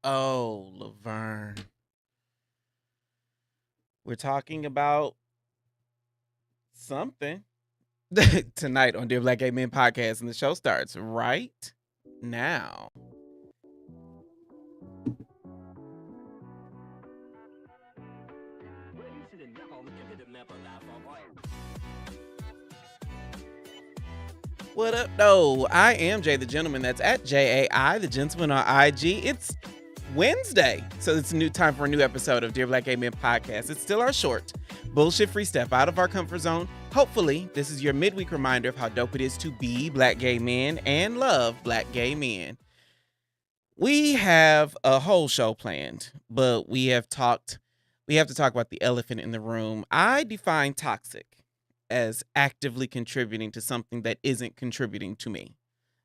Oh, Laverne. We're talking about something tonight on Dear Black Gay Men podcast, and the show starts right now. What up, though? I am Jay the Gentleman. That's at JAI, the Gentleman on IG. It's Wednesday, so it's a new time for a new episode of Dear Black Gay Men podcast. It's still our short, bullshit-free step out of our comfort zone. Hopefully, this is your midweek reminder of how dope it is to be black gay men and love black gay men. We have a whole show planned, but we have to talk about the elephant in the room. I define toxic as actively contributing to something that isn't contributing to me.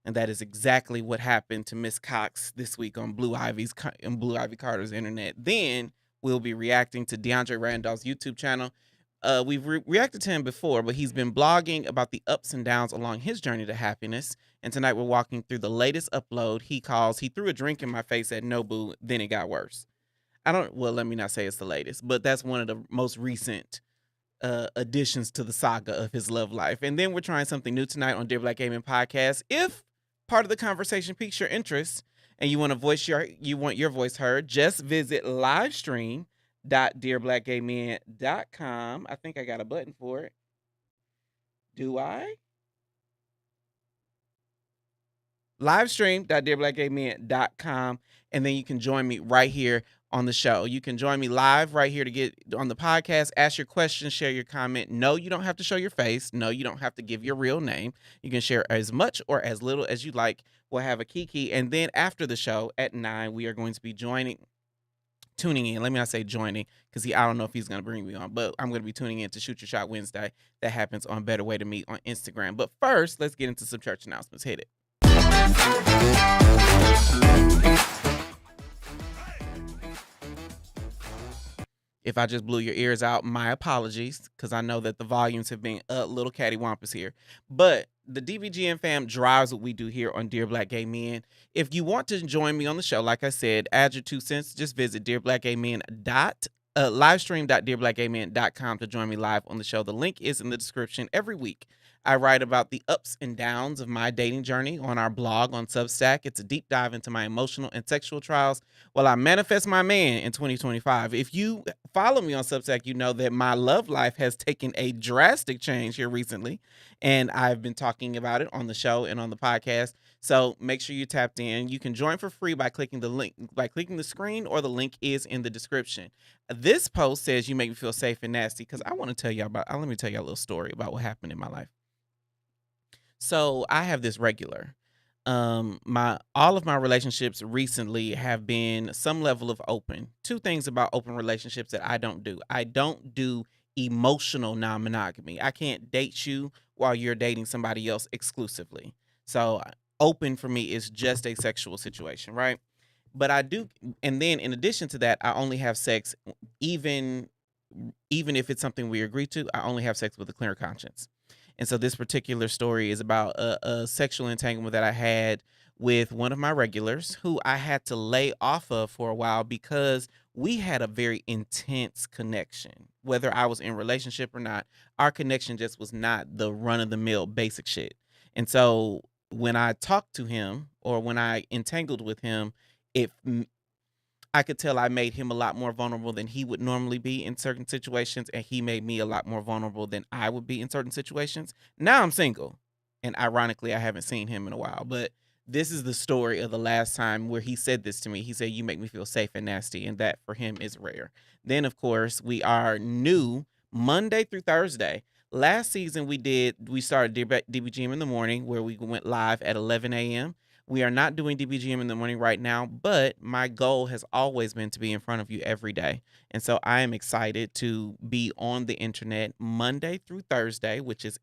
And that is exactly what happened to Miss Cox this week on Blue Ivy Carter's internet. Then we'll be reacting to DeAndre Randolph's YouTube channel. We've reacted to him before, but he's been blogging about the ups and downs along his journey to happiness. And tonight we're walking through the latest upload. He threw a drink in my face at Nobu, then it got worse. Let me not say it's the latest, but that's one of the most recent additions to the saga of his love life. And then we're trying something new tonight on Dear Black Gay Men podcast. If part of the conversation piques your interest and you want your voice heard, just visit livestream.dearblackgaymen.com. I think I got a button for it. Do I? Livestream.dearblackgaymen.com, and then you can join me right here on the show. You can join me live right here to get on the podcast, ask your questions, share your comment. No, you don't have to show your face. No, you don't have to give your real name. You can share as much or as little as you like. We'll have a kiki, and then after the show at 9, we are going to be tuning in. Let me not say joining, because I don't know if he's going to bring me on, but I'm going to be tuning in to Shoot Your Shot Wednesday. That happens on Better Way to Meet on Instagram. But first, let's get into some church announcements. Hit it. If I just blew your ears out, my apologies, because I know that the volumes have been a little cattywampus here. But the DBGM fam drives what we do here on Dear Black Gay Men. If you want to join me on the show, like I said, add your 2 cents. Just visit livestream.dearblackgaymen.com to join me live on the show. The link is in the description. Every week, I write about the ups and downs of my dating journey on our blog on Substack. It's a deep dive into my emotional and sexual trials while I manifest my man in 2025. If you follow me on Substack, you know that my love life has taken a drastic change here recently, and I've been talking about it on the show and on the podcast. So make sure you tapped in. You can join for free by clicking the link, by clicking the screen, or the link is in the description. This post says you make me feel safe and nasty, because I want to tell you let me tell you a little story about what happened in my life. So I have this regular. All of my relationships recently have been some level of open. 2 things about open relationships that I don't do. I don't do emotional non-monogamy. I can't date you while you're dating somebody else exclusively. So open for me is just a sexual situation, right? But I do, and then in addition to that, I only have sex even if it's something we agree to. I only have sex with a clear conscience. And so this particular story is about a sexual entanglement that I had with one of my regulars who I had to lay off of for a while because we had a very intense connection. Whether I was in a relationship or not, our connection just was not the run-of-the-mill basic shit. And so when I talked to him, or when I entangled with him, I could tell I made him a lot more vulnerable than he would normally be in certain situations, and he made me a lot more vulnerable than I would be in certain situations. Now I'm single, and ironically, I haven't seen him in a while, but this is the story of the last time where he said this to me. He said, "You make me feel safe and nasty," and that for him is rare. Then, of course, we are new Monday through Thursday. Last season, we started DBGM in the morning, where we went live at 11 a.m. We are not doing DBGM in the morning right now, but my goal has always been to be in front of you every day. And so I am excited to be on the internet Monday through Thursday, which is,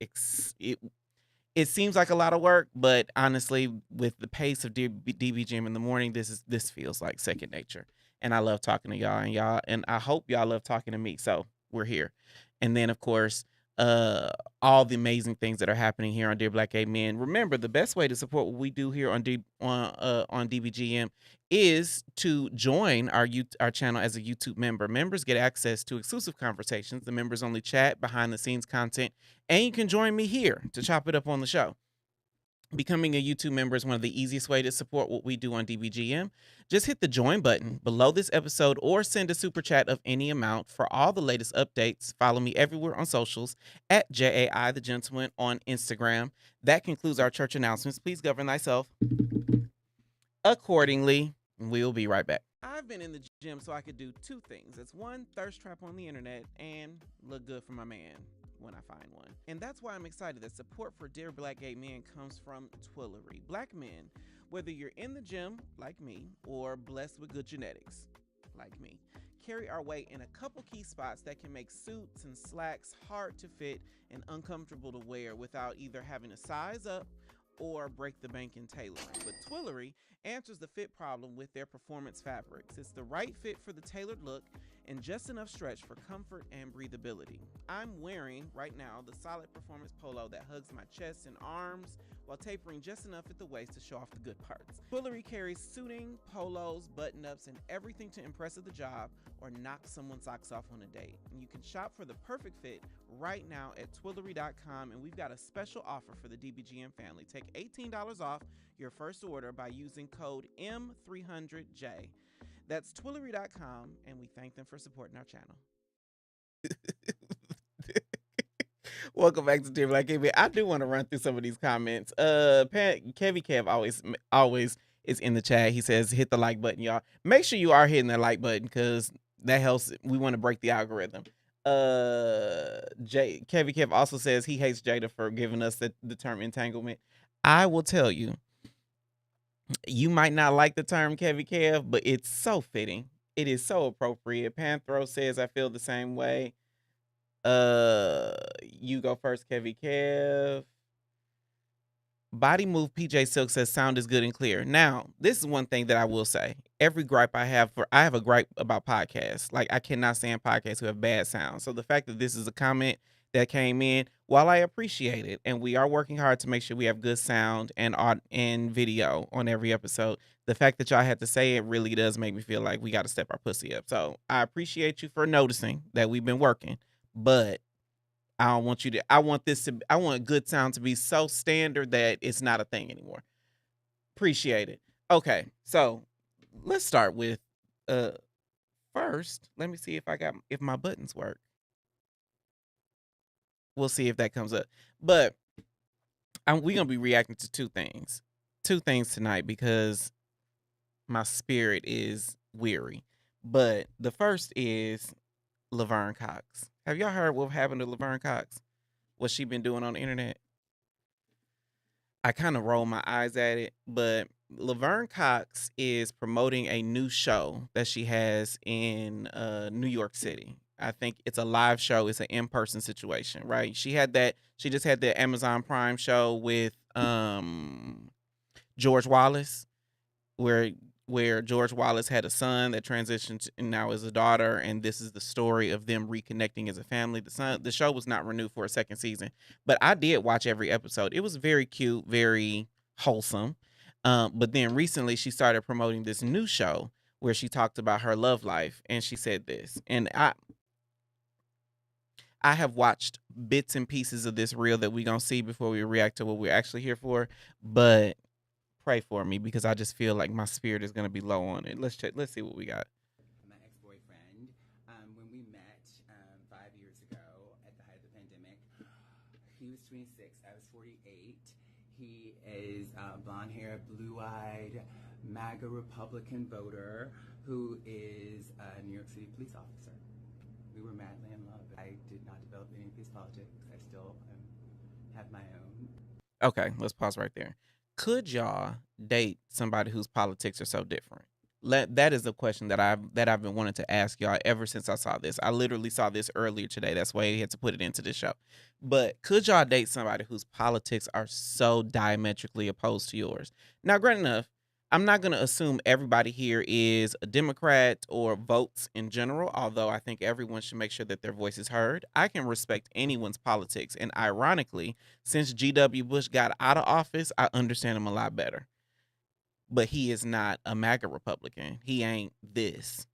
it seems like a lot of work, but honestly, with the pace of DBGM in the morning, this feels like second nature. And I love talking to y'all, and I hope y'all love talking to me. So we're here. And then, of course, all the amazing things that are happening here on Dear Black Gay Men. Remember, the best way to support what we do here on DBGM is to join our channel as a YouTube member. Members get access to exclusive conversations, the members only chat, behind the scenes content, and you can join me here to chop it up on the show. Becoming a YouTube member is one of the easiest way to support what we do on DBGM. Just hit the join button below this episode or send a super chat of any amount. For all the latest updates, follow me everywhere on socials at JAI the Gentleman on Instagram. That concludes our church announcements. Please govern thyself accordingly. We'll be right back. I've been in the gym so I could do two things. It's one, thirst trap on the internet, and look good for my man when I find one. And that's why I'm excited that support for Dear Black Gay Men comes from Twillery. Black men, whether you're in the gym, like me, or blessed with good genetics, like me, carry our weight in a couple key spots that can make suits and slacks hard to fit and uncomfortable to wear without either having to size up or break the bank in tailoring. But Twillery answers the fit problem with their performance fabrics. It's the right fit for the tailored look and just enough stretch for comfort and breathability. I'm wearing right now the solid performance polo that hugs my chest and arms while tapering just enough at the waist to show off the good parts. Twillery carries suiting, polos, button-ups, and everything to impress at the job or knock someone's socks off on a date. And you can shop for the perfect fit right now at Twillery.com, and we've got a special offer for the DBGM family. Take $18 off your first order by using code M300J. That's Twillery.com, and we thank them for supporting our channel. Welcome back to Dear Black Gay Men. I do want to run through some of these comments. Kevy Kev always is in the chat. He says, hit the like button, y'all. Make sure you are hitting that like button because that helps. We want to break the algorithm. Kevy Kev also says he hates Jada for giving us the term entanglement. I will tell you, you might not like the term Kevy Kev, but it's so fitting. It is so appropriate. Panthro says, I feel the same way. You go first, Kevy Kev. Body Move PJ Silk says sound is good and clear. Now, this is one thing that I will say. Every gripe I have a gripe about podcasts. Like, I cannot stand podcasts who have bad sound. So the fact that this is a comment that came in, while I appreciate it, and we are working hard to make sure we have good sound and video on every episode, the fact that y'all had to say it really does make me feel like we got to step our pussy up. So I appreciate you for noticing that we've been working, but I don't want you to, I want good sound to be so standard that it's not a thing anymore. Appreciate it. Okay, so let's start with, first, let me see if my buttons work. We'll see if that comes up. But we're going to be reacting to two things tonight because my spirit is weary. But the first is Leverne Cox. Have y'all heard what happened to Leverne Cox? What she been doing on the internet? I kind of roll my eyes at it, but Leverne Cox is promoting a new show that she has in New York City. I think it's a live show. It's an in-person situation, right? She just had the Amazon Prime show with George Wallace, where George Wallace had a son that transitioned and now is a daughter, and this is the story of them reconnecting as a family. The show was not renewed for a second season, but I did watch every episode. It was very cute, very wholesome. But then recently she started promoting this new show where she talked about her love life, and she said this, and I have watched bits and pieces of this reel that we're going to see before we react to what we're actually here for, but pray for me because I just feel like my spirit is going to be low on it. Let's check. Let's see what we got. My ex-boyfriend, when we met 5 years ago at the height of the pandemic, he was 26, I was 48. He is blonde hair, blue-eyed, MAGA Republican voter who is a New York City police officer. We were madly in love. I did not develop any of his politics. I still have my own. Okay, let's pause right there. Could y'all date somebody whose politics are so different? That is a question that I've been wanting to ask y'all ever since I saw this. I literally saw this earlier today. That's why I had to put it into this show. But could y'all date somebody whose politics are so diametrically opposed to yours? Now, granted enough, I'm not going to assume everybody here is a Democrat or votes in general, although I think everyone should make sure that their voice is heard. I can respect anyone's politics. And ironically, since G.W. Bush got out of office, I understand him a lot better. but he is not a MAGA Republican. He ain't this.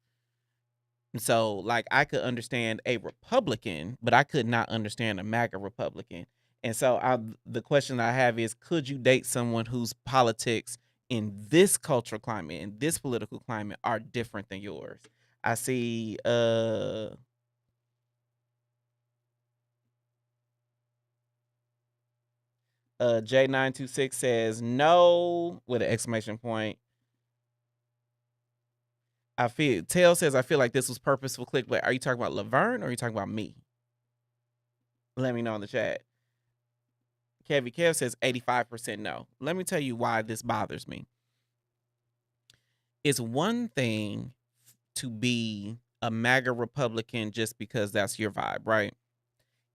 And so, like, I could understand a Republican, but I could not understand a MAGA Republican. And so, the question I have is, could you date someone whose politics in this cultural climate, in this political climate, are different than yours? I see J926 says no with an exclamation point. Tail says, I feel like this was purposeful clickbait. Are you talking about Laverne or are you talking about me? Let me know in the chat. Kevy Kev says 85% no. Let me tell you why this bothers me. It's one thing to be a MAGA Republican just because that's your vibe, right?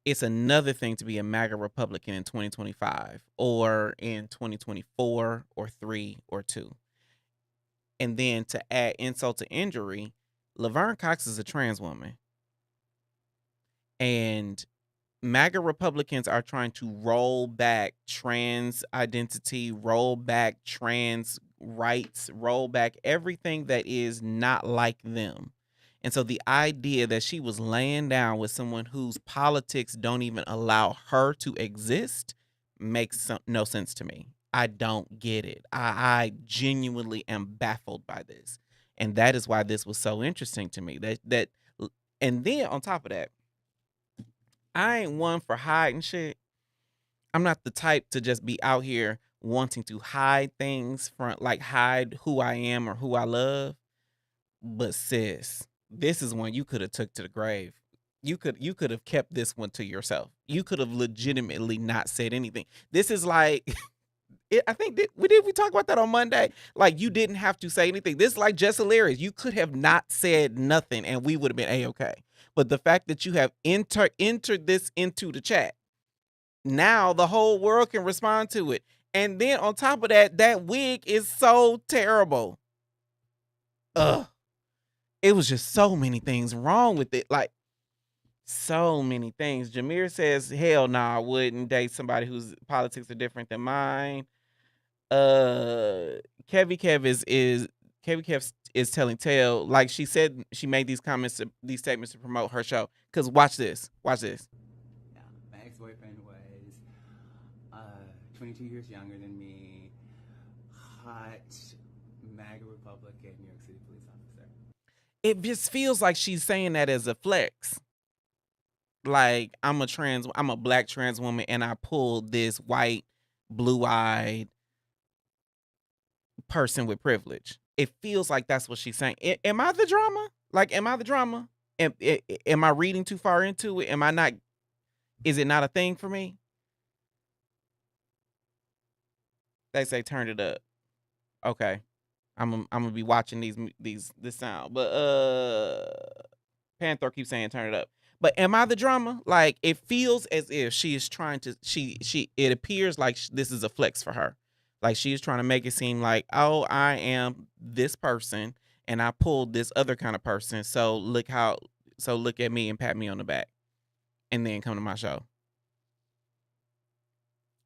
It's another thing to be a MAGA Republican in 2025 or in 2024 or 3 or 2. And then to add insult to injury, Leverne Cox is a trans woman. And MAGA Republicans are trying to roll back trans identity, roll back trans rights, roll back everything that is not like them. And so the idea that she was laying down with someone whose politics don't even allow her to exist makes no sense to me. I don't get it. I genuinely am baffled by this. And that is why this was so interesting to me. And then on top of that, I ain't one for hiding shit. I'm not the type to just be out here wanting to hide things from, like, hide who I am or who I love. But sis, this is one you could have took to the grave. You could have kept this one to yourself. You could have legitimately not said anything. This is like I think we talk about that on Monday. Like, you didn't have to say anything. This is like just hilarious. You could have not said nothing and we would have been A-okay. But the fact that you have entered this into the chat, now the whole world can respond to it. And then on top of that, that wig is so terrible. Ugh. It was just so many things wrong with it. Like, so many things. Jameer says, hell nah, I wouldn't date somebody whose politics are different than mine. Kevy Kev is telling Tail, like she said, she made these statements to promote her show. Cause watch this. Yeah, my ex-boyfriend was 22 years younger than me, hot MAGA Republican, New York City police officer. It just feels like she's saying that as a flex. Like, I'm a black trans woman and I pulled this white, blue-eyed person with privilege. It feels like that's what she's saying. Am I the drama? Like, am I the drama? Am I reading too far into it? Am I not? Is it not a thing for me? They say turn it up. Okay, I'm gonna be watching this sound. But Panther keeps saying turn it up. But am I the drama? Like, it feels as if she is trying to. It appears like this is a flex for her. Like, she is trying to make it seem like, oh, I am this person and I pulled this other kind of person. So look at me and pat me on the back and then come to my show.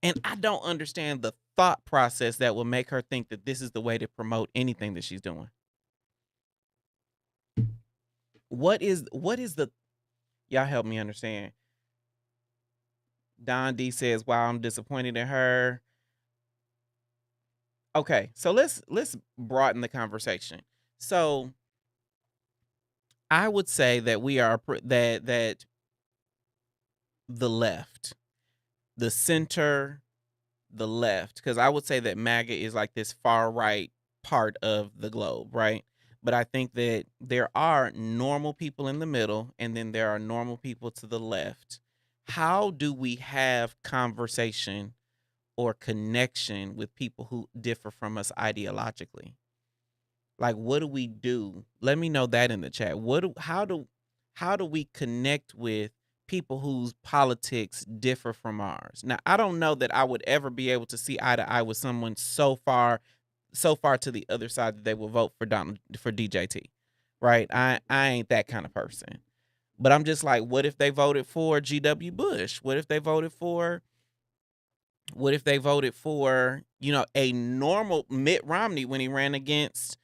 And I don't understand the thought process that will make her think that this is the way to promote anything that she's doing. What is the, y'all help me understand. Don D says, wow, I'm disappointed in her. Okay, so let's broaden the conversation. So I would say that we are that the left, the center, the left, because I would say that MAGA is like this far right part of the globe, right? But I think that there are normal people in the middle, and then there are normal people to the left. How do we have conversation or connection with people who differ from us ideologically? Like, what do we do? Let me know that in the chat. How do we connect with people whose politics differ from ours? Now, I don't know that I would ever be able to see eye to eye with someone so far to the other side that they will vote for DJT. Right? I ain't that kind of person. But I'm just like, what if they voted for GW Bush? What if they voted for What if they voted for, a normal Mitt Romney when he ran against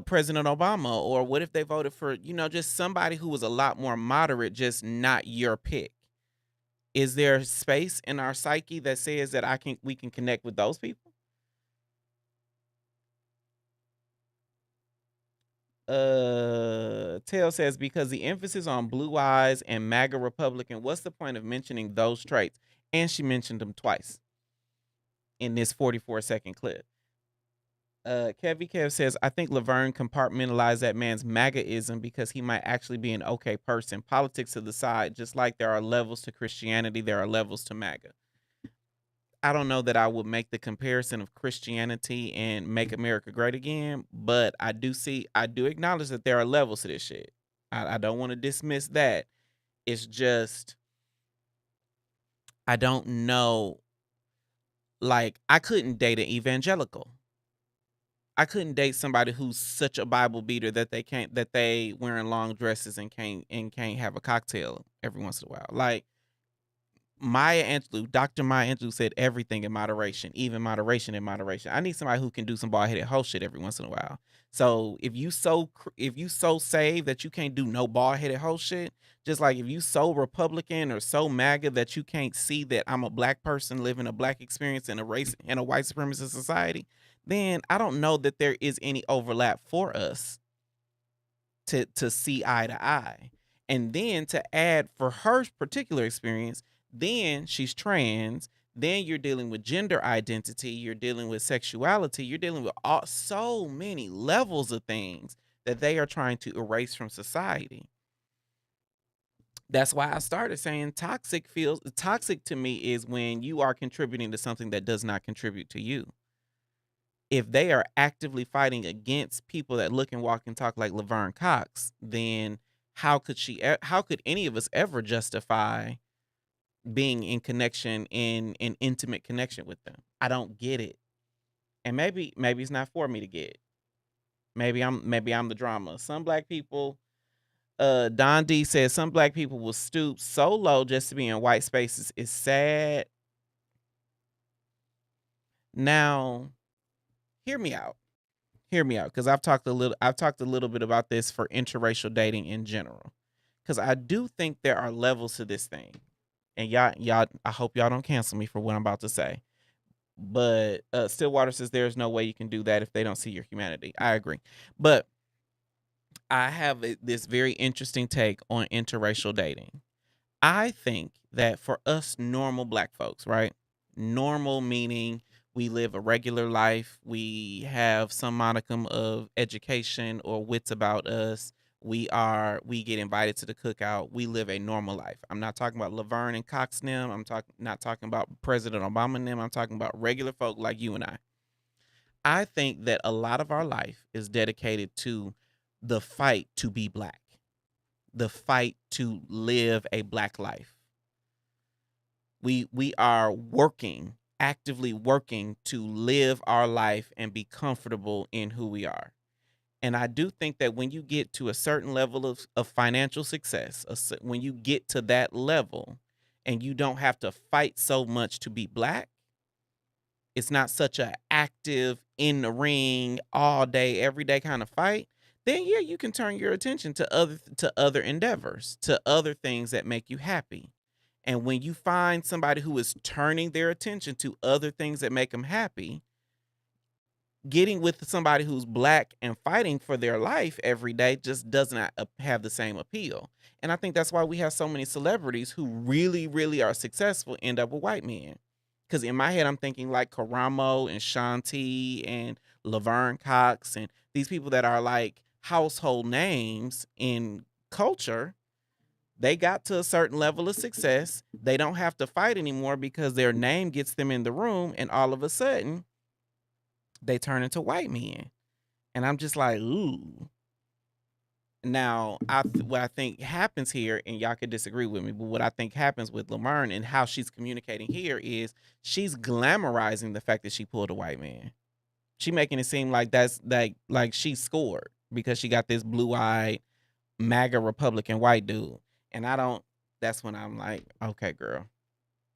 President Obama? Or what if they voted for, just somebody who was a lot more moderate, just not your pick? Is there space in our psyche that says that we can connect with those people? Tail says because the emphasis on blue eyes and MAGA Republican, what's the point of mentioning those traits? And she mentioned them twice in this 44-second clip. Kevy Kev says, I think Laverne compartmentalized that man's MAGAism because he might actually be an okay person. Politics to the side, just like there are levels to Christianity, there are levels to MAGA. I don't know that I would make the comparison of Christianity and Make America Great Again, but I do acknowledge that there are levels to this shit. I don't want to dismiss that. It's just, I don't know. Like, I couldn't date an evangelical. I couldn't date somebody who's such a Bible beater that they wearing long dresses and can't have a cocktail every once in a while. Like Dr. Maya Angelou said everything in moderation, even moderation in moderation. I need somebody who can do some bald headed hoe shit every once in a while. So if you so saved that you can't do no bald headed hoe shit, just like if you so Republican or so MAGA that you can't see that I'm a black person living a black experience in a white supremacist society, then I don't know that there is any overlap for us to see eye to eye. And then to add for her particular experience, then she's trans, then you're dealing with gender identity, you're dealing with sexuality, you're dealing with so many levels of things that they are trying to erase from society. That's why I started saying toxic to me is when you are contributing to something that does not contribute to you. If they are actively fighting against people that look and walk and talk like Laverne Cox, then how could any of us ever justify being in intimate connection with them? I don't get it. And maybe it's not for me to get. Maybe I'm the drama. Some black people, Don D says some black people will stoop so low just to be in white spaces. It's sad. Now, hear me out. Because I've talked a little bit about this for interracial dating in general. Because I do think there are levels to this thing. And y'all, I hope y'all don't cancel me for what I'm about to say. But Stillwater says there's no way you can do that if they don't see your humanity. I agree. But I have this very interesting take on interracial dating. I think that for us normal black folks, right? Normal meaning we live a regular life. We have some modicum of education or wits about us. We get invited to the cookout. We live a normal life. I'm not talking about Laverne and Cox them. Not talking about President Obama and them. I'm talking about regular folk like you and I. I think that a lot of our life is dedicated to the fight to be black, the fight to live a black life. We are actively working to live our life and be comfortable in who we are. And I do think that when you get to a certain level of financial success, when you get to that level and you don't have to fight so much to be black, it's not such a active in the ring all day, every day kind of fight, then yeah, you can turn your attention to other endeavors, to other things that make you happy. And when you find somebody who is turning their attention to other things that make them happy, getting with somebody who's black and fighting for their life every day just does not have the same appeal. And I think that's why we have so many celebrities who really, really are successful end up with white men. Because in my head, I'm thinking like Karamo and Shanti and Laverne Cox and these people that are like household names in culture. They got to a certain level of success. They don't have to fight anymore because their name gets them in the room, and all of a sudden, they turn into white men. And I'm just like, ooh. Now, what I think happens here, and y'all could disagree with me, but what I think happens with Laverne and how she's communicating here is she's glamorizing the fact that she pulled a white man. She making it seem like that's like she scored because she got this blue-eyed MAGA Republican white dude. And that's when I'm like, okay, girl,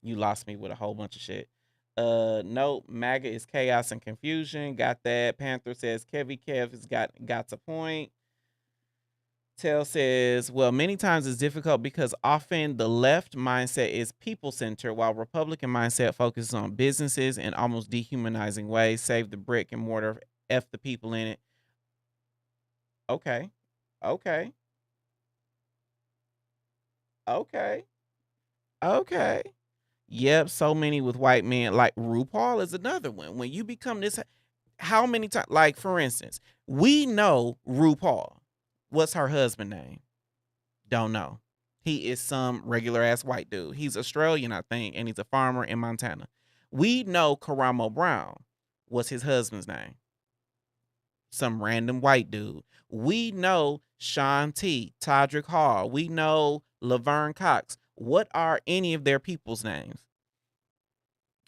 you lost me with a whole bunch of shit. Nope. MAGA is chaos and confusion. Got that. Panther says Kevy Kev has got a point. Tell says, well, many times it's difficult because often the left mindset is people centered, while Republican mindset focuses on businesses in almost dehumanizing ways. Save the brick and mortar, F the people in it. Okay. Okay. Okay. Okay. Yep. So many with white men. Like RuPaul is another one. When you become this, how many times? Like, for instance, we know RuPaul. What's her husband name? Don't know. He is some regular ass white dude. He's Australian, I think, and he's a farmer in Montana. We know Karamo Brown. What's his husband's name? Some random white dude. We know Sean T, Todrick Hall. We know Laverne Cox. What are any of their people's names?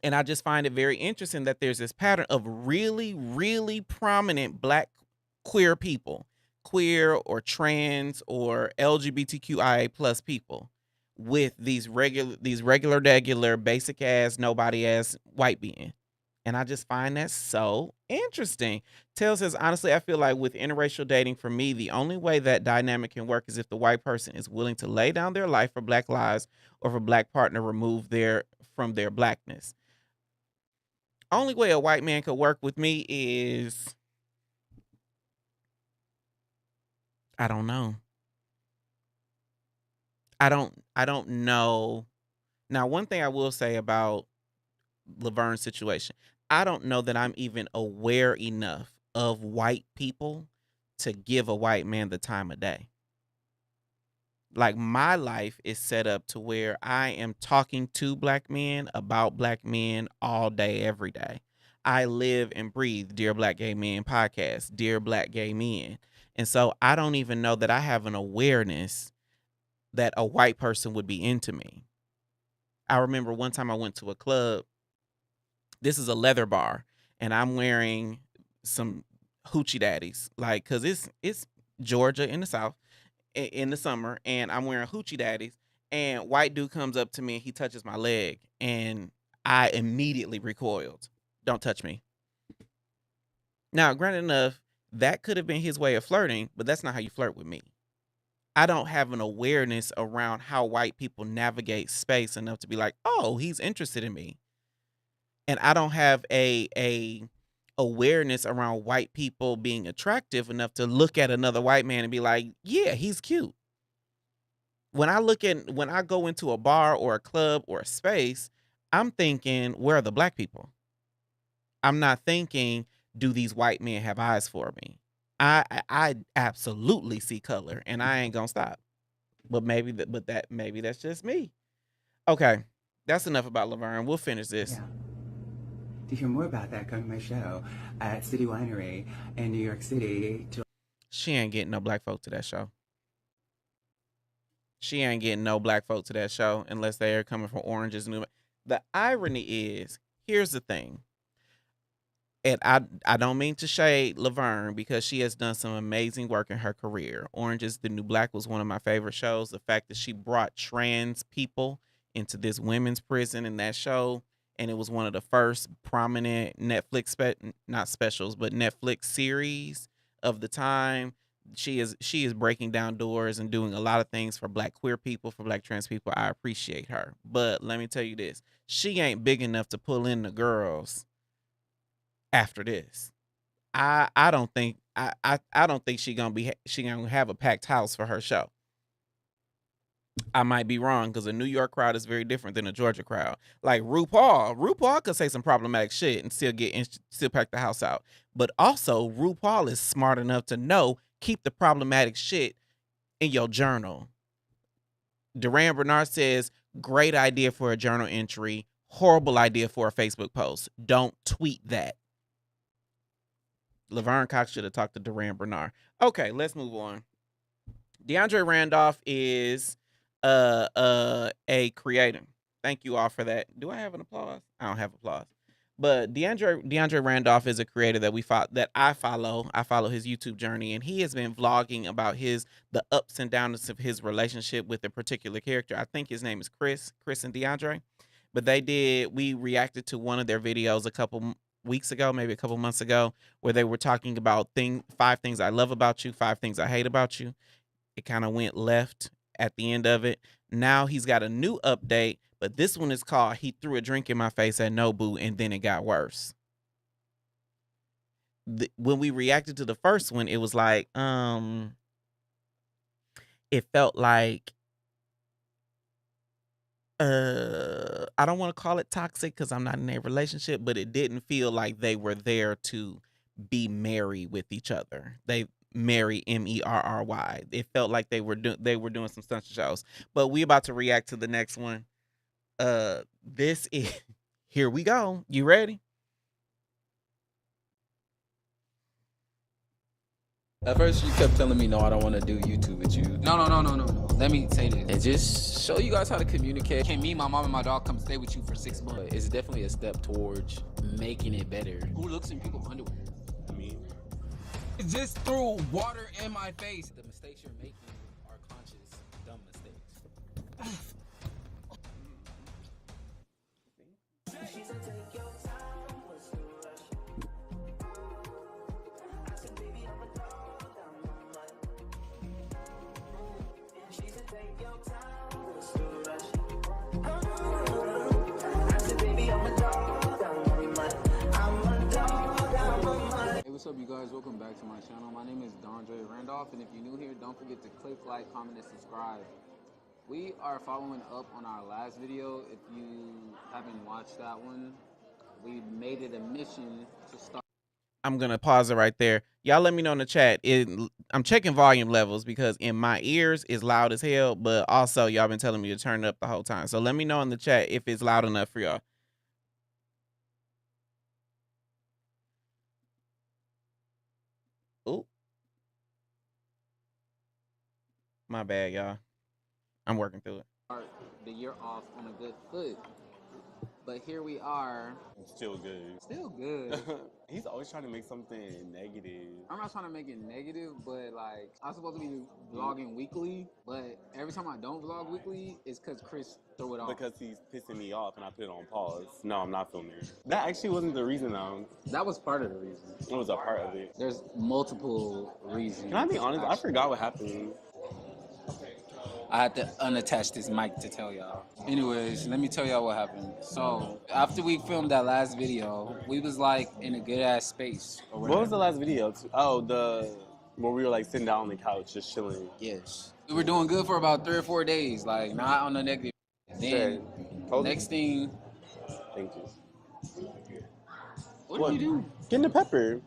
And I just find it very interesting that there's this pattern of really, really prominent black queer people, queer or trans or LGBTQIA plus people with these regular basic ass nobody ass white being. And I just find that so interesting. Tail says, honestly, I feel like with interracial dating, for me, the only way that dynamic can work is if the white person is willing to lay down their life for black lives or for black partner remove their from their blackness. Only way a white man could work with me is I don't know. I don't know. Now, one thing I will say about Laverne's situation, I don't know that I'm even aware enough of white people to give a white man the time of day. Like, my life is set up to where I am talking to black men about black men all day, every day. I live and breathe Dear Black Gay Men podcast, Dear Black Gay Men. And so I don't even know that I have an awareness that a white person would be into me. I remember one time I went to a club. This is a leather bar, and I'm wearing some hoochie daddies, like, cause it's Georgia in the South in the summer, and I'm wearing hoochie daddies. And white dude comes up to me and he touches my leg, and I immediately recoiled. Don't touch me. Now, granted enough, that could have been his way of flirting, but that's not how you flirt with me. I don't have an awareness around how white people navigate space enough to be like, oh, he's interested in me. And I don't have a awareness around white people being attractive enough to look at another white man and be like, yeah, he's cute. When I go into a bar or a club or a space, I'm thinking, where are the black people? I'm not thinking, do these white men have eyes for me? I absolutely see color, and I ain't gonna stop. But maybe that's just me. Okay, that's enough about Laverne. We'll finish this. Yeah. To hear more about that, come to my show at City Winery in New York City. She ain't getting no black folk to that show. She ain't getting no black folk to that show unless they are coming from Oranges. The irony is, here's the thing. And I don't mean to shade Laverne because she has done some amazing work in her career. Orange is the New Black was one of my favorite shows. The fact that she brought trans people into this women's prison in that show, and it was one of the first prominent Netflix not specials, but Netflix series of the time. She is breaking down doors and doing a lot of things for black queer people, for black trans people. I appreciate her. But let me tell you this. She ain't big enough to pull in the girls after this. I don't think I don't think she gonna have a packed house for her show. I might be wrong because a New York crowd is very different than a Georgia crowd. Like RuPaul could say some problematic shit and still pack the house out. But also RuPaul is smart enough to know keep the problematic shit in your journal. Duran Bernard says great idea for a journal entry, horrible idea for a Facebook post. Don't tweet that. Leverne Cox should have talked to Duran Bernard. Okay, let's move on. DeAndre Randolph is a creator. Thank you all for that. Do I have an applause? I don't have applause. But DeAndre Randolph is a creator that I follow. I follow his YouTube journey, and he has been vlogging about the ups and downs of his relationship with a particular character. I think his name is Chris and DeAndre. but we reacted to one of their videos a couple weeks ago, maybe a couple months ago, where they were talking about 5 things I love about you, 5 things I hate about you. It kind of went left at the end of it. Now he's got a new update, but this one is called He Threw a Drink in My Face at Nobu and Then It Got Worse. When we reacted to the first one, it was like, it felt like, I don't want to call it toxic because I'm not in a relationship, but it didn't feel like they were there to be merry with each other. They merry, MERRY. It felt like they were doing some stunt shows. But we about to react to the next one. This is here we go. You ready? At first, you kept telling me, no, I don't want to do YouTube with you. No. Let me say this. And just show you guys how to communicate. Can me, my mom, and my dog come stay with you for 6 months? It's definitely a step towards making it better. Who looks in people's underwear? Me. It just threw water in my face. The mistakes you're making are conscious, dumb mistakes. What's up, you guys? Welcome back to my channel. My name is DeAndre Randolph, and if you're new here, don't forget to click like, comment, and subscribe. We are following up on our last video. If you haven't watched that one, we made it a mission to start. I'm gonna pause it right there. Y'all let me know in the chat. I'm checking volume levels because in my ears it's loud as hell, but also y'all been telling me to turn it up the whole time. So let me know in the chat if it's loud enough for y'all. Oh, my bad, y'all. I'm working through it. Start the year off on a good foot. But here we are. Still good. Still good. He's always trying to make something negative. I'm not trying to make it negative, but like, I'm supposed to be vlogging weekly, but every time I don't vlog weekly, it's because Chris threw it off. Because he's pissing me off and I put it on pause. No, I'm not filming. That actually wasn't the reason though. That was part of the reason. It was a part of it. There's multiple reasons. Can I be honest? I forgot what happened. I had to unattach this mic to tell y'all. Anyways, let me tell y'all what happened. So, after we filmed that last video, we was like in a good ass space. What was the last video? Oh, where we were like sitting down on the couch just chilling. Yes. We were doing good for about 3 or 4 days, like not on the negative. Then, next thing. Thank you. What did you do? Getting the pepper.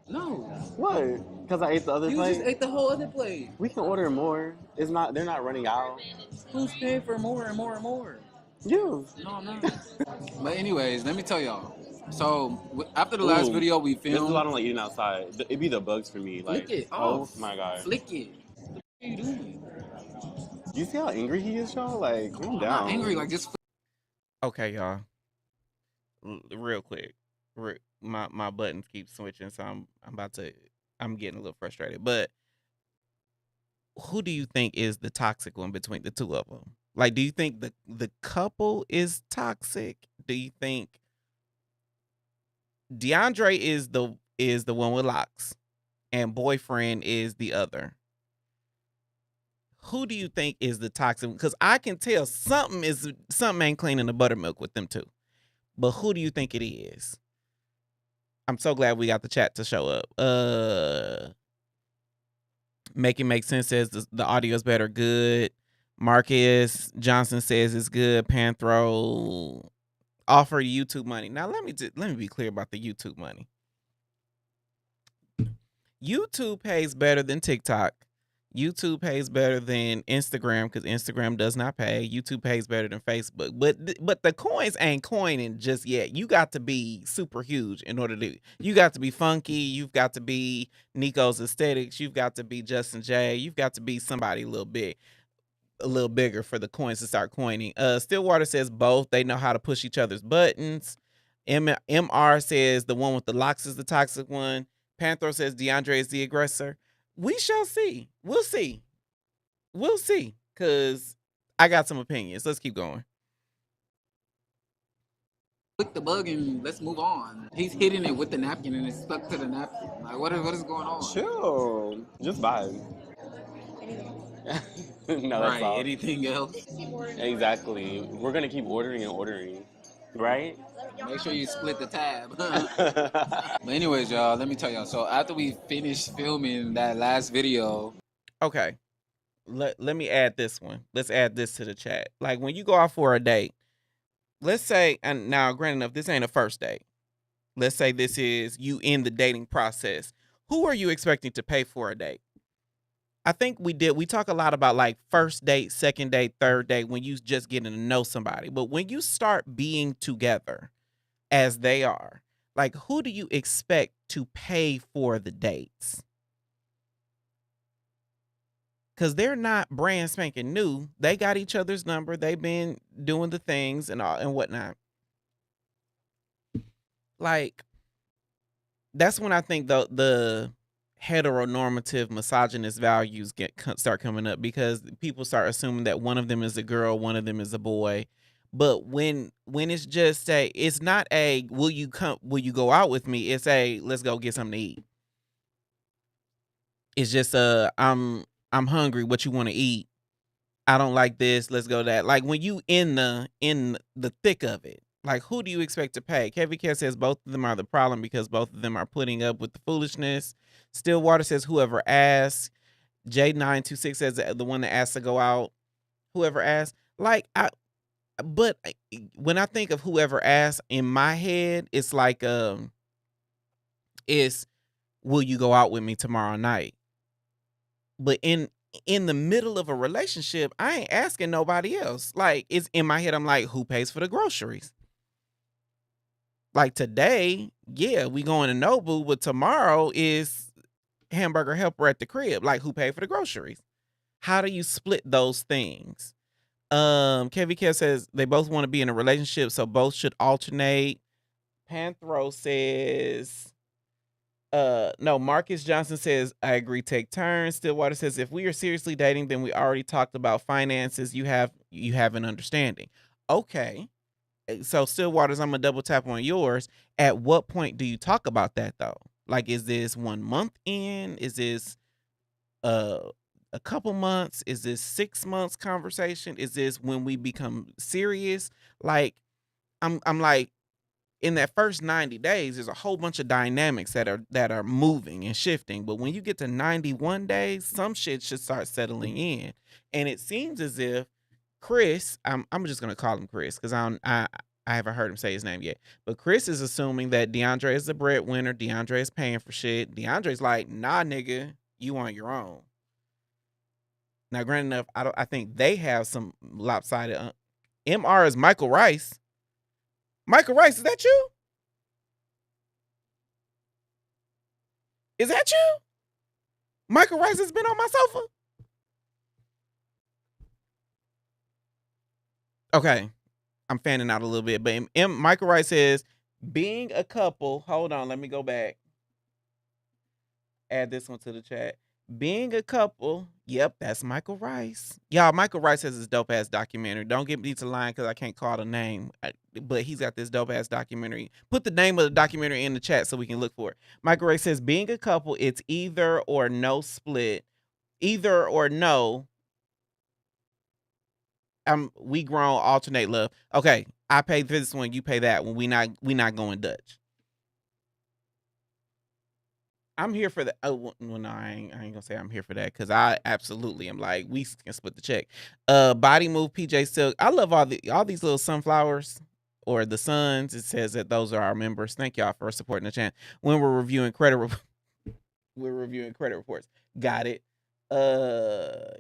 No. What? Because I ate the other You plate? just ate the whole other plate. We can order more. They're not running out. Who's paying for more and more and more? You. No, I'm not. But anyways, let me tell y'all. So after the last video we filmed, This is why I don't like eating outside. It'd be the bugs for me. Like, flick it oh off. my god. Flick it. What are you doing? You see how angry he is, y'all? Like, calm I'm down. not angry. Like just. Okay, y'all. Real quick. My buttons keep switching, so I'm getting a little frustrated. But who do you think is the toxic one between the two of them? Like, do you think the couple is toxic? Do you think DeAndre is the one with locks and boyfriend is the other? Who do you think is the toxic? Because I can tell something ain't clean in the buttermilk with them two. But who do you think it is? I'm so glad we got the chat to show up. Make It Make Sense says the audio is better. Good. Marcus Johnson says it's good. Panthro offer YouTube money. Now let me be clear about the YouTube money. YouTube pays better than TikTok. YouTube pays better than Instagram because Instagram does not pay. YouTube pays better than Facebook. But the coins ain't coining just yet. You got to be super huge in order to. You got to be funky. You've got to be Nico's Aesthetics. You've got to be Justin J. You've got to be somebody a little bigger for the coins to start coining. Stillwater says both. They know how to push each other's buttons. MR says the one with the locks is the toxic one. Panther says DeAndre is the aggressor. We shall see. We'll see. Because I got some opinions. Let's keep going. Click the bug and let's move on. He's hitting it with the napkin and it's stuck to the napkin. Like, what is going on? Chill. Just vibe. No, that's Right. all. Anything else? Exactly. We're gonna keep ordering and ordering, right? Make sure you split the tab. But anyways, y'all, let me tell y'all. So after we finished filming that last video, Okay. Let me add this one. Let's add this to the chat. Like when you go out for a date, let's say, and now granted enough, this ain't a first date. Let's say this is you in the dating process. Who are you expecting to pay for a date? I think we talk a lot about like first date, second date, third date when you just getting to know somebody. But when you start being together as they are, like who do you expect to pay for the dates? Because they're not brand spanking new. They got each other's number. They've been doing the things and all and whatnot. Like, that's when I think the heteronormative misogynist values start coming up, because people start assuming that one of them is a girl, one of them is a boy. But when it's just it's not a will you go out with me? It's a let's go get something to eat. It's just I'm hungry. What you want to eat? I don't like this. Let's go that. Like when you in the thick of it, like who do you expect to pay? Kevin Care says both of them are the problem because both of them are putting up with the foolishness. Stillwater says whoever asks. J926 says the one that asked to go out. Whoever asked. But when I think of whoever asked in my head, it's like it's will you go out with me tomorrow night? But in the middle of a relationship, I ain't asking nobody else. Like it's in my head, I'm like, who pays for the groceries? Like today, yeah, we going to Nobu, but tomorrow is hamburger helper at the crib. Like who paid for the groceries? How do you split those things? Kevin Kev says they both want to be in a relationship, so both should alternate. Panthro says no. Marcus Johnson says I agree, take turns. Stillwater says if we are seriously dating, then we already talked about finances. You have an understanding. Okay. So Stillwater's, I'm gonna double tap on yours. At what point do you talk about that though? Like, is this 1 month in? Is this a couple months? Is this 6 months conversation? Is this when we become serious? Like, I'm like in that first 90 days, there's a whole bunch of dynamics that are moving and shifting. But when you get to 91 days, some shit should start settling in. And it seems as if Chris, I'm just gonna call him Chris because I haven't heard him say his name yet. But Chris is assuming that DeAndre is the breadwinner. DeAndre is paying for shit. DeAndre's like, nah, nigga, you on your own. Now, granted enough, I think they have some lopsided. MR is Michael Rice. Michael Rice, is that you? Is that you? Michael Rice has been on my sofa. Okay, I'm fanning out a little bit, but Michael Rice says, being a couple. Hold on, let me go back. Add this one to the chat. Being a couple. Yep, that's Michael Rice. Y'all, Michael Rice has this dope ass documentary. Don't get me to line because I can't call the name, but he's got this dope ass documentary. Put the name of the documentary in the chat so we can look for it. Michael Rice says, being a couple, it's either or no split. Either or no. We grown, alternate love. Okay, I pay this one, you pay that one. We not going Dutch. I'm here for that. Oh, well, no, I ain't gonna say I'm here for that because I absolutely am. Like, we can split the check. Body Move, PJ Silk. I love all these little sunflowers or the suns. It says that those are our members. Thank y'all for supporting the channel. When we're reviewing credit reports. Got it.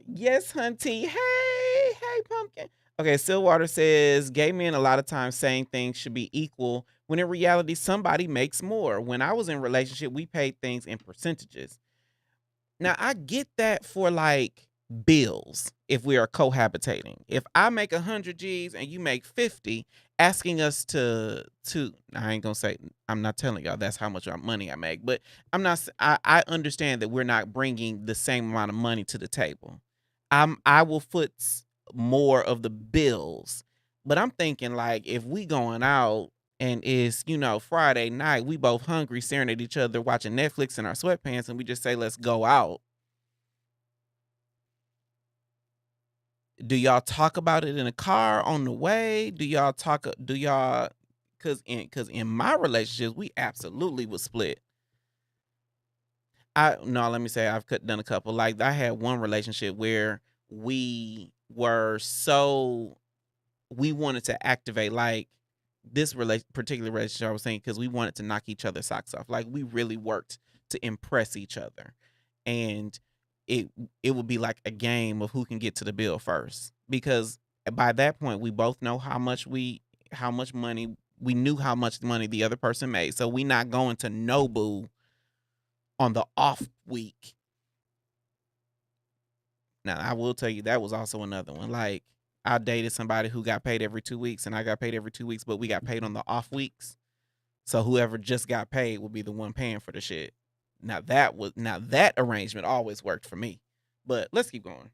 Yes, Hunty. Hey, pumpkin. Okay, Stillwater says gay men a lot of times saying things should be equal when in reality somebody makes more. When I was in a relationship, we paid things in percentages. Now I get that for like bills if we are cohabitating. If I make 100 G's and you make 50, asking us to I ain't gonna say, I'm not telling y'all that's how much money I make, but I understand that we're not bringing the same amount of money to the table. I will foot more of the bills, but I'm thinking like if we going out and it's, Friday night, we both hungry, staring at each other, watching Netflix in our sweatpants, and we just say, let's go out. Do y'all talk about it in a car on the way? Cause in my relationships, we absolutely was split. No, let me say I've done a couple. Like I had one relationship where we wanted to activate like this particular relationship I was saying, because we wanted to knock each other's socks off. Like we really worked to impress each other, and it would be like a game of who can get to the bill first. Because by that point, we both know how much money we knew how much money the other person made. So we not going to Nobu on the off week. Now I will tell you that was also another one. Like I dated somebody who got paid every 2 weeks, and I got paid every 2 weeks, but we got paid on the off weeks. So whoever just got paid would be the one paying for the shit. Now that arrangement always worked for me. But let's keep going.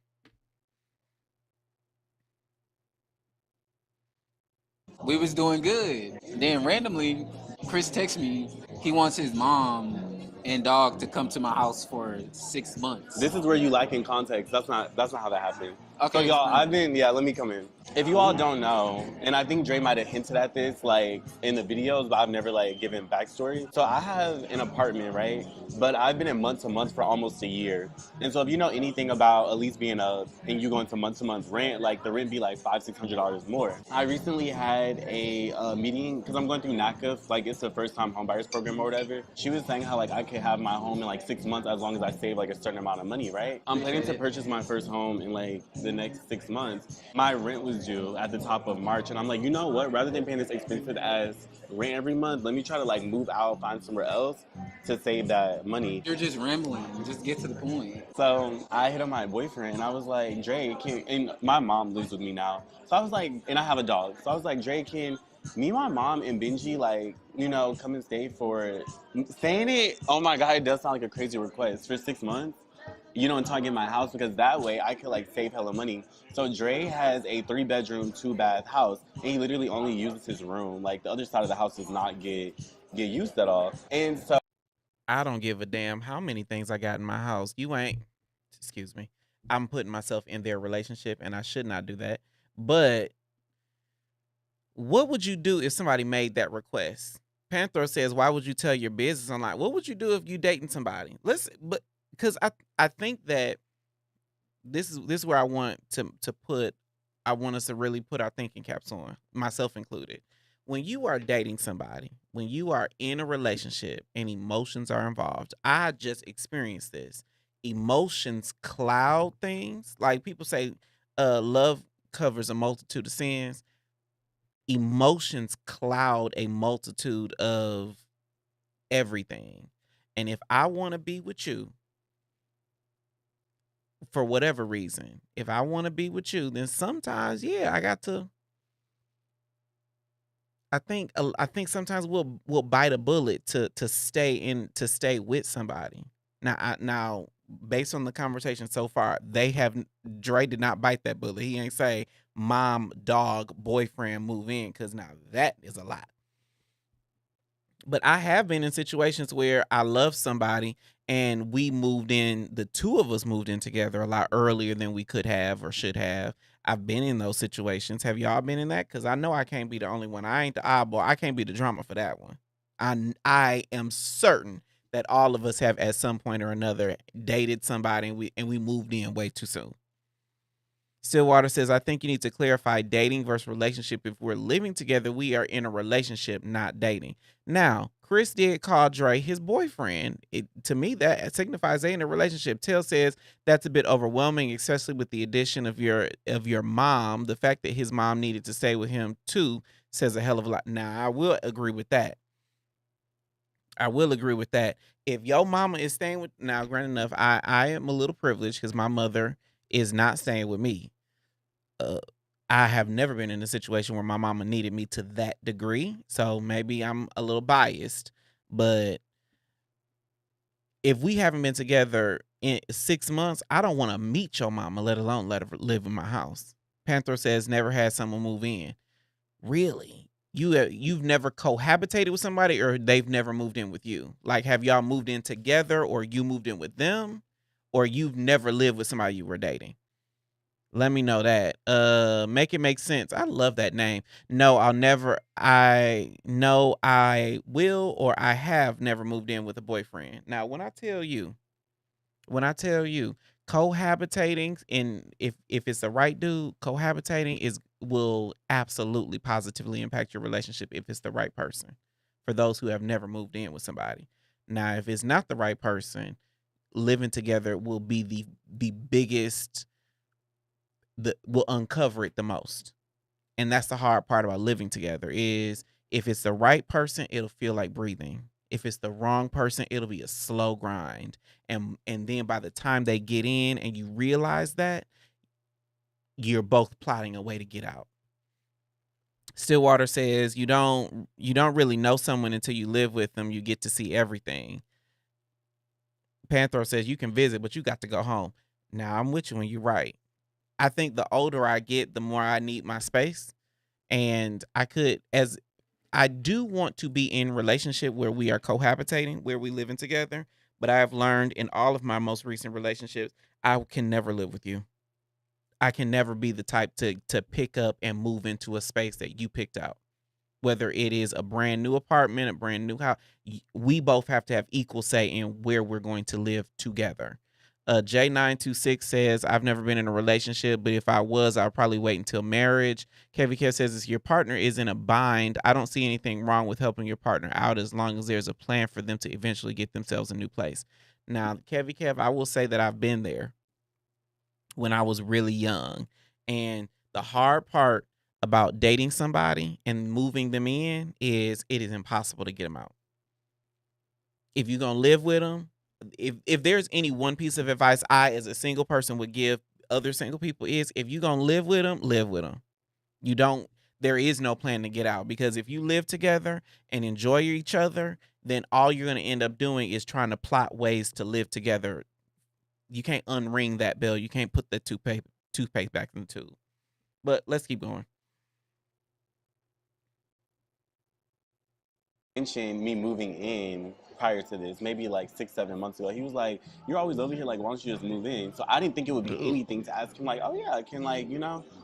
We was doing good. Then randomly, Chris texts me. He wants his mom and dog to come to my house for 6 months. This is where you lack in context. That's not how that happened. Okay, So y'all, let me come in. If you all don't know, and I think Dre might have hinted at this like in the videos, but I've never like given backstory. So I have an apartment, right? But I've been in month to month for almost a year. And so if you know anything about at least being and you go into month to month rent, like the rent be like $500-$600 more. I recently had a meeting because I'm going through NACA, like it's the first time homebuyers program or whatever. She was saying how like I could have my home in like 6 months as long as I save like a certain amount of money, right? I'm planning to purchase my first home in like the next 6 months. My rent was due at the top of March, and I'm like, you know what? Rather than paying this expensive as rent every month, let me try to like move out, find somewhere else to save that money. You're just rambling. Just get to the point. So I hit up my boyfriend, and I was like, Dre, and my mom lives with me now. So I was like, and I have a dog. So I was like, Dre, can me, my mom, and Benji, like, come and stay for, saying it, oh my God, it does sound like a crazy request, for 6 months, until I get my house, because that way I could, like, save hella money. So Dre has a 3-bedroom, 2-bath house, and he literally only uses his room. Like, the other side of the house does not get used at all. And so I don't give a damn how many things I got in my house. Excuse me. I'm putting myself in their relationship, and I should not do that. But what would you do if somebody made that request? Panther says, why would you tell your business? I'm like, what would you do if you dating somebody? Because I think that this is where I want us to really put our thinking caps on, myself included. When you are dating somebody, when you are in a relationship and emotions are involved, I just experienced this. Emotions cloud things. Like people say, love covers a multitude of sins. Emotions cloud a multitude of everything. And if I want to be with you, for whatever reason, if I want to be with you, then sometimes, I got to. I think sometimes we'll bite a bullet to stay with somebody. Now based on the conversation so far, Dre did not bite that bullet. He ain't say mom, dog, boyfriend move in, because now that is a lot. But I have been in situations where I love somebody and the two of us moved in together a lot earlier than we could have or should have. I've been in those situations. Have y'all been in that? Because I know I can't be the only one. I ain't the oddball. I can't be the drama for that one. I am certain that all of us have at some point or another dated somebody and we moved in way too soon. Stillwater says, I think you need to clarify dating versus relationship. If we're living together, we are in a relationship, not dating. Now, Chris did call Dre his boyfriend. To me, that signifies they in a relationship. Tail says that's a bit overwhelming, especially with the addition of your mom. The fact that his mom needed to stay with him too says a hell of a lot. Now, I will agree with that. If your mama is staying with, now granted enough, I am a little privileged because my mother is not staying with me. I have never been in a situation where my mama needed me to that degree, so maybe I'm a little biased, but if we haven't been together in 6 months, I don't want to meet your mama, let alone let her live in my house. Panther says never had someone move in. Really? you've never cohabitated with somebody, or they've never moved in with you? Like, have y'all moved in together, or you moved in with them, or you've never lived with somebody you were dating? Let me know that. Make it make sense. I love that name. No, I'll never. I know I will, or I have never moved in with a boyfriend. Now, when I tell you cohabitating, and if it's the right dude, cohabitating is will absolutely positively impact your relationship if it's the right person. For those who have never moved in with somebody. Now, if it's not the right person, living together will be the biggest, that will uncover it the most. And that's the hard part about living together is if it's the right person, it'll feel like breathing. If it's the wrong person, it'll be a slow grind. And then by the time they get in and you realize that, you're both plotting a way to get out. Stillwater says you don't really know someone until you live with them. You get to see everything. Panther says you can visit, but you got to go home. Now I'm with you when you're right. I think the older I get, the more I need my space. And I do want to be in relationship where we are cohabitating, where we living together. But I have learned in all of my most recent relationships, I can never live with you. I can never be the type to pick up and move into a space that you picked out. Whether it is a brand new apartment, a brand new house, we both have to have equal say in where we're going to live together. J926 says, I've never been in a relationship, but if I was, I'd probably wait until marriage. KVK says, if your partner is in a bind, I don't see anything wrong with helping your partner out as long as there's a plan for them to eventually get themselves a new place. Now, KVK, I will say that I've been there when I was really young. And the hard part about dating somebody and moving them in is it is impossible to get them out. If you're going to live with them, if there's any one piece of advice I as a single person would give other single people is if you're going to live with them, live with them. There is no plan to get out, because if you live together and enjoy each other, then all you're going to end up doing is trying to plot ways to live together. You can't unring that bell. You can't put the toothpaste back in the tube. But let's keep going. Mentioned me moving in prior to this, maybe like 6-7 months ago. He was like, "You're always over here. Like, why don't you just move in?" So I didn't think it would be Ooh. anything to ask him. Like, "Oh yeah, can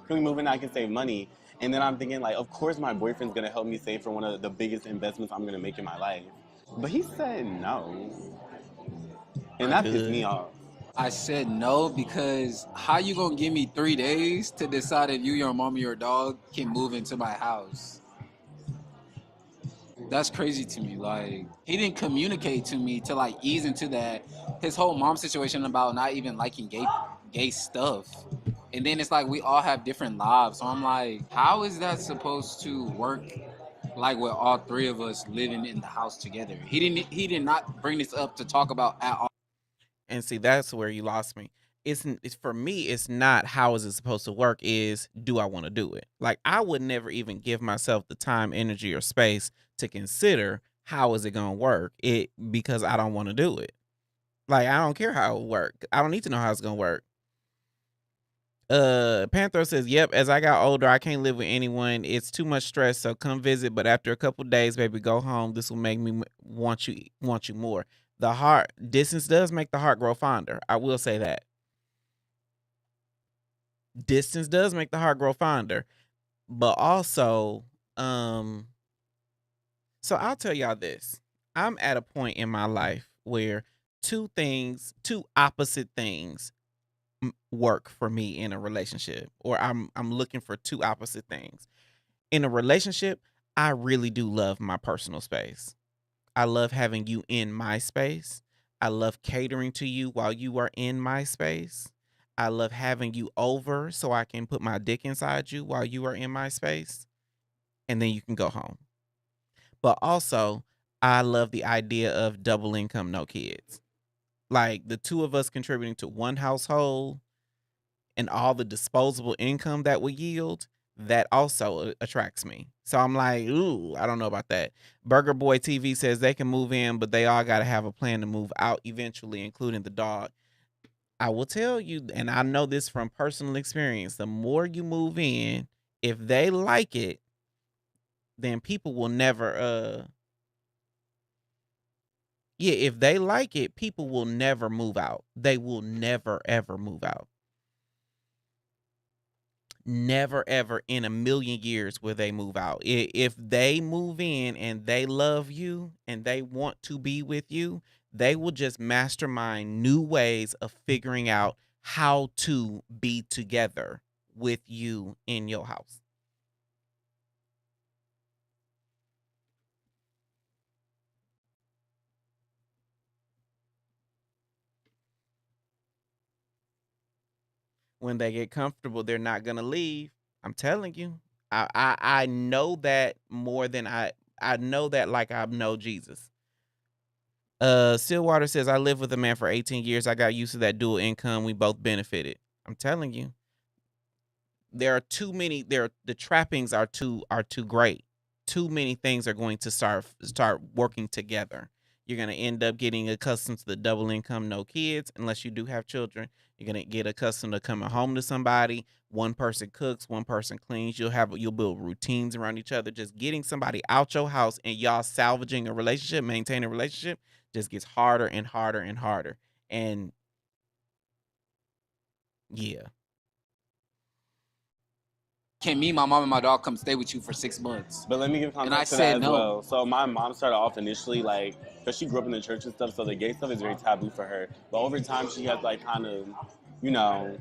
we move in? I can save money." And then I'm thinking like, of course my boyfriend's gonna help me save for one of the biggest investments I'm gonna make in my life. But he said no, and that pissed me Good. off. I said no because how you gonna give me 3 days to decide if you, your mom, or your dog can move into my house? That's crazy to me. Like, he didn't communicate to me to like ease into that. His whole mom situation about not even liking gay stuff. And then it's like we all have different lives. So I'm like, how is that supposed to work? Like with all three of us living in the house together. He did not bring this up to talk about at all. And see, that's where you lost me. It's for me, it's not how is it supposed to work, is do I want to do it? Like, I would never even give myself the time, energy, or space to consider how is it gonna work. Because I don't want to do it. Like, I don't care how it will work. I don't need to know how it's gonna work. Panther says, yep, as I got older, I can't live with anyone. It's too much stress, so come visit. But after a couple days, baby, go home. This will make me want you more. The heart distance does make the heart grow fonder. I will say that. Distance does make the heart grow fonder. But also, so I'll tell y'all this. I'm at a point in my life where two opposite things work for me in a relationship, or I'm looking for two opposite things. In a relationship, I really do love my personal space. I love having you in my space. I love catering to you while you are in my space. I love having you over so I can put my dick inside you while you are in my space, and then you can go home. But also, I love the idea of double income, no kids. Like, the two of us contributing to one household and all the disposable income that will yield, that also attracts me. So I'm like, ooh, I don't know about that. Burger Boy TV says they can move in, but they all got to have a plan to move out eventually, including the dog. I will tell you, and I know this from personal experience, the more you move in, if they like it, then people will never if they like it, people will never move out. They will never ever move out. Never ever in a million years will they move out. If they move in and they love you and they want to be with you, they will just mastermind new ways of figuring out how to be together with you in your house. When they get comfortable, they're not gonna leave. I'm telling you. I know that more than I know that like I know Jesus. Stillwater says I lived with a man for 18 years. I got used to that dual income. We both benefited. I'm telling you. There are too many the trappings are too great. Too many things are going to start working together. You're going to end up getting accustomed to the double income, no kids, unless you do have children. You're going to get accustomed to coming home to somebody. One person cooks, one person cleans. You'll build routines around each other. Just getting somebody out your house and y'all salvaging a relationship, maintaining a relationship just gets harder and harder and harder. And yeah. Can me, my mom, and my dog come stay with you for 6 months? But let me give And I context to that said as no. well. So my mom started off initially like, because she grew up in the church and stuff, so the gay stuff is very taboo for her. But over time, she has like kind of, you know,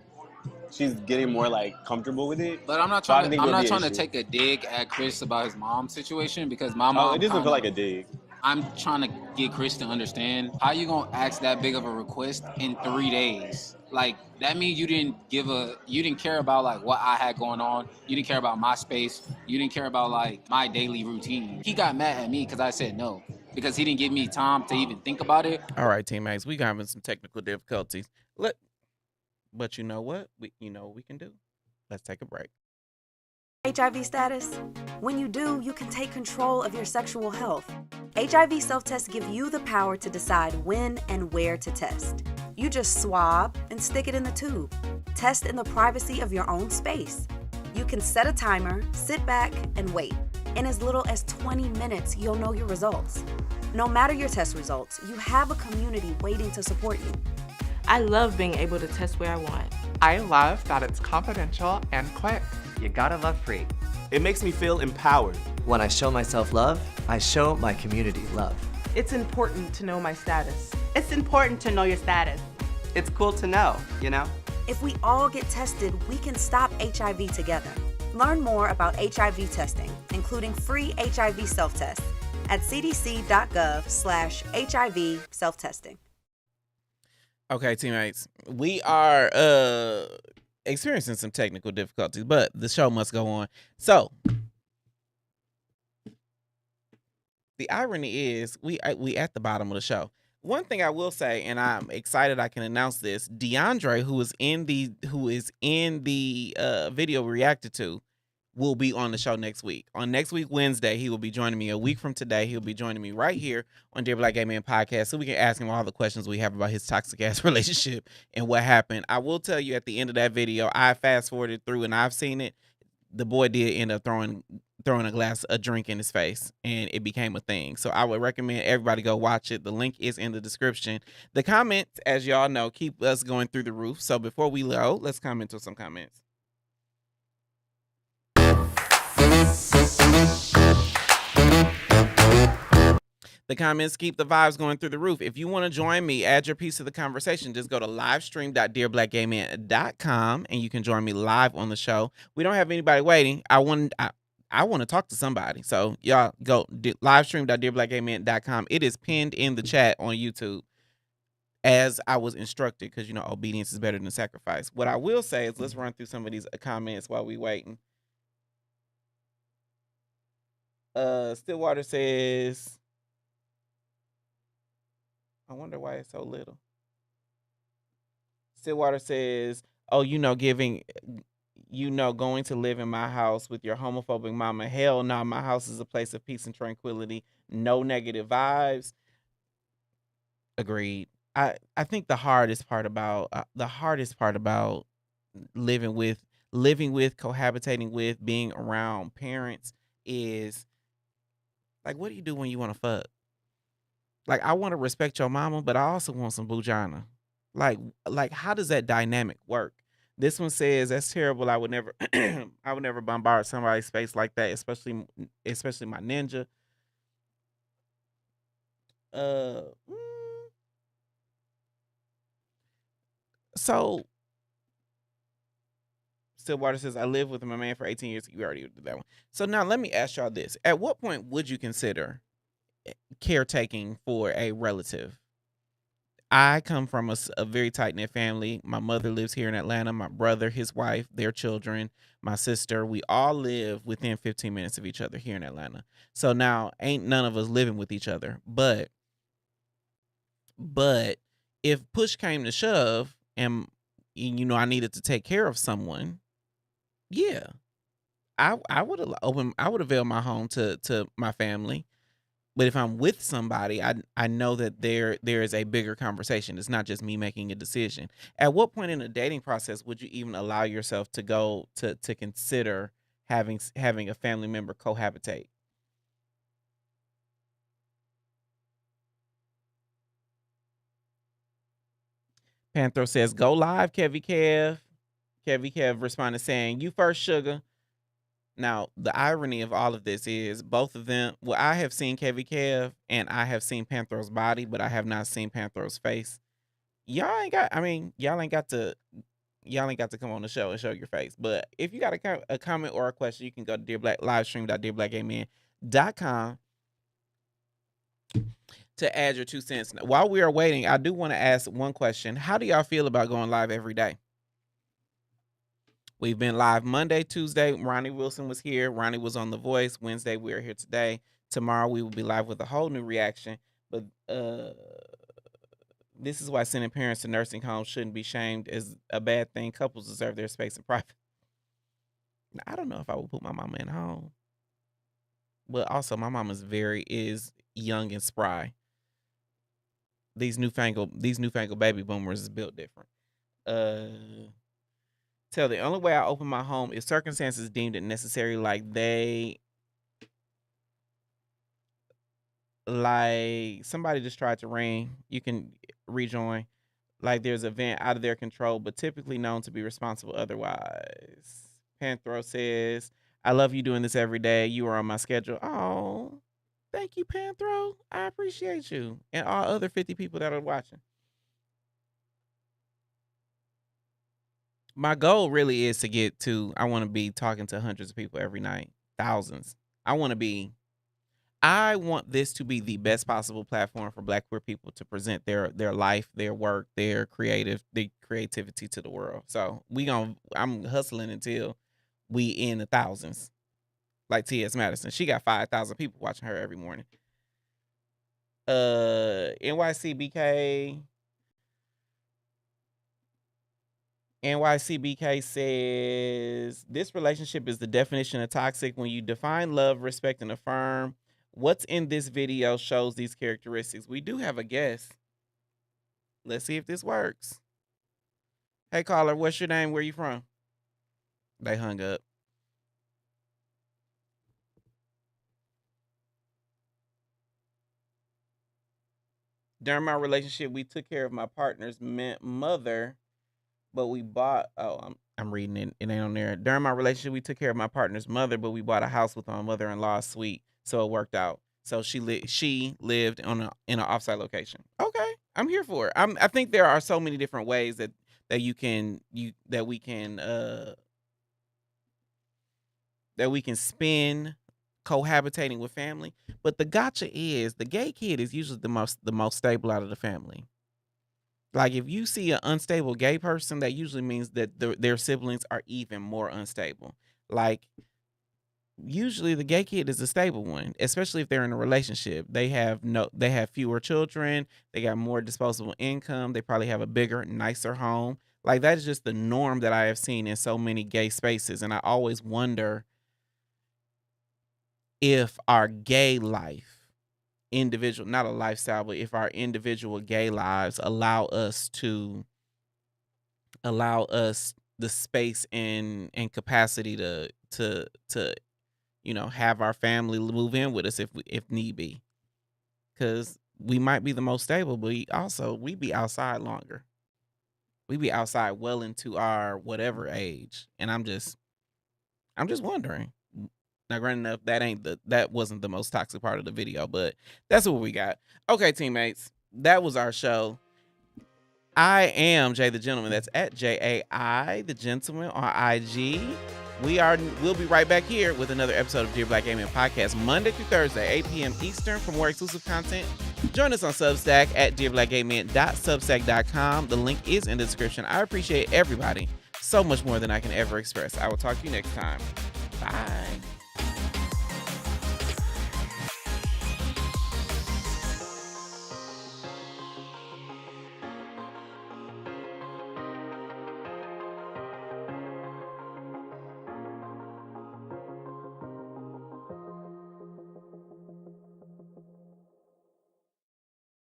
she's getting more like comfortable with it. But I'm not So I trying think to. I'm it'll not be an trying to issue. take a dig at Chris about his mom's situation because my Oh, mom. it doesn't feel like a dig. I'm trying to get Chris to understand how you gonna ask that big of a request in 3 days. Like that means you didn't care about like what I had going on. You didn't care about my space. You didn't care about like my daily routine. He got mad at me because I said no because he didn't give me time to even think about it. All right, teammates, we having some technical difficulties. But you know what? We can do. Let's take a break. HIV status? When you do, you can take control of your sexual health. HIV self-tests give you the power to decide when and where to test. You just swab and stick it in the tube. Test in the privacy of your own space. You can set a timer, sit back, and wait. In as little as 20 minutes, you'll know your results. No matter your test results, you have a community waiting to support you. I love being able to test where I want. I love that it's confidential and quick. You gotta love free. It makes me feel empowered. When I show myself love, I show my community love. It's important to know my status. It's important to know your status. It's cool to know, you know? If we all get tested, we can stop HIV together. Learn more about HIV testing, including free HIV self-tests at cdc.gov/HIV self-testing. Okay, teammates, we are experiencing some technical difficulties, but the show must go on. So the irony is we at the bottom of the show. One thing I will say, and I'm excited I can announce this, DeAndre, who is in the video we reacted to, will be on the show next week. On next week, Wednesday, he will be joining me. A week from today, he'll be joining me right here on Dear Black Gay Man Podcast so we can ask him all the questions we have about his toxic-ass relationship and what happened. I will tell you at the end of that video, I fast-forwarded through and I've seen it. The boy did end up throwing a drink in his face, and it became a thing. So I would recommend everybody go watch it. The link is in the description. The comments, as y'all know, keep us going through the roof. So before we go, let's comment on some comments. The comments keep the vibes going through the roof. If you want to join me, add your piece to the conversation, just go to livestream.dearblackgayman.com and you can join me live on the show. We don't have anybody waiting. I want to talk to somebody. So y'all go livestream.dearblackgayman.com. It is pinned in the chat on YouTube as I was instructed because, obedience is better than sacrifice. What I will say is let's run through some of these comments while we waiting. Stillwater says, I wonder why it's so little. Stillwater says, going to live in my house with your homophobic mama. Hell no, my house is a place of peace and tranquility. No negative vibes. Agreed. I think the hardest part about living with, cohabitating with, being around parents is Like, what do you do when you want to fuck? Like, I want to respect your mama, but I also want some bujana. Like, how does that dynamic work? This one says, "That's terrible. I would never, I would never bombard somebody's space like that, especially my ninja." Uh, mm, so Stillwater says, "I lived with my man for 18 years." You already did that one. So now let me ask y'all this: at what point would you consider caretaking for a relative? I come from a very tight knit family. My mother lives here in Atlanta. My brother, his wife, their children, my sister. We all live within 15 minutes of each other here in Atlanta. So now ain't none of us living with each other. But if push came to shove and I needed to take care of someone, yeah, I would avail my home to my family. But if I'm with somebody, I know that there is a bigger conversation. It's not just me making a decision. At what point in the dating process would you even allow yourself to go to consider having a family member cohabitate? Panthro says, "Go live, Kevy Kev." Kevy Kev responded saying, "You first, sugar." Now, the irony of all of this is both of them. Well, I have seen Kevy Kev and I have seen Panthro's body, but I have not seen Panthro's face. Y'all ain't got. I mean, y'all ain't got to come on the show and show your face. But if you got a comment or a question, you can go to livestream.dearblackgamen.com to add your 2 cents. While we are waiting, I do want to ask one question. How do y'all feel about going live every day? We've been live Monday, Tuesday. Ronnie Wilson was here. Ronnie was on The Voice. Wednesday, we are here today. Tomorrow, we will be live with a whole new reaction. But this is why sending parents to nursing homes shouldn't be shamed as a bad thing. Couples deserve their space and private. Now, I don't know if I would put my mama in home. But also, my mama is young and spry. These newfangled baby boomers is built different. Tell the only way I open my home if circumstances deemed it necessary, like somebody just tried to ring. You can rejoin. Like there's a vent out of their control, but typically known to be responsible otherwise. Panthro says, "I love you doing this every day. You are on my schedule." Oh, thank you, Panthro. I appreciate you and all other 50 people that are watching. My goal really is to get to, I want to be talking to hundreds of people every night, thousands. I want this to be the best possible platform for Black queer people to present their life, their work, their creativity to the world. So I'm hustling until we in the thousands. Like T.S. Madison. She got 5,000 people watching her every morning. NYCBK says, "This relationship is the definition of toxic. When you define love, respect, and affirm, what's in this video shows these characteristics." We do have a guest. Let's see if this works. Hey, caller, what's your name? Where you from? They hung up. During my relationship, we took care of my partner's mother, but we bought. Oh, I'm reading it. It ain't on there. During my relationship, we took care of my partner's mother, but we bought a house with my mother-in-law's suite, so it worked out. So she lived in an offsite location. Okay, I'm here for it. I think there are so many different ways that we can spin cohabitating with family. But the gotcha is the gay kid is usually the most stable out of the family. Like if you see an unstable gay person, that usually means that their siblings are even more unstable. Like usually the gay kid is a stable one, especially if they're in a relationship. They have fewer children, they got more disposable income, they probably have a bigger, nicer home. Like that is just the norm that I have seen in so many gay spaces. And I always wonder if our gay life, individual, not a lifestyle, but if our individual gay lives allow us the space and capacity to have our family move in with us if need be. Because we might be the most stable, but we be outside longer. We be outside well into our whatever age. And I'm just wondering. Now, granted enough, that wasn't the most toxic part of the video, but that's what we got. Okay, teammates, that was our show. I am Jay the Gentleman. That's at JAI the Gentleman on IG. We'll be right back here with another episode of Dear Black Gay Men Podcast, Monday through Thursday, 8 p.m. Eastern, for more exclusive content. Join us on Substack at dearblackgaymen.substack.com. The link is in the description. I appreciate everybody so much more than I can ever express. I will talk to you next time. Bye.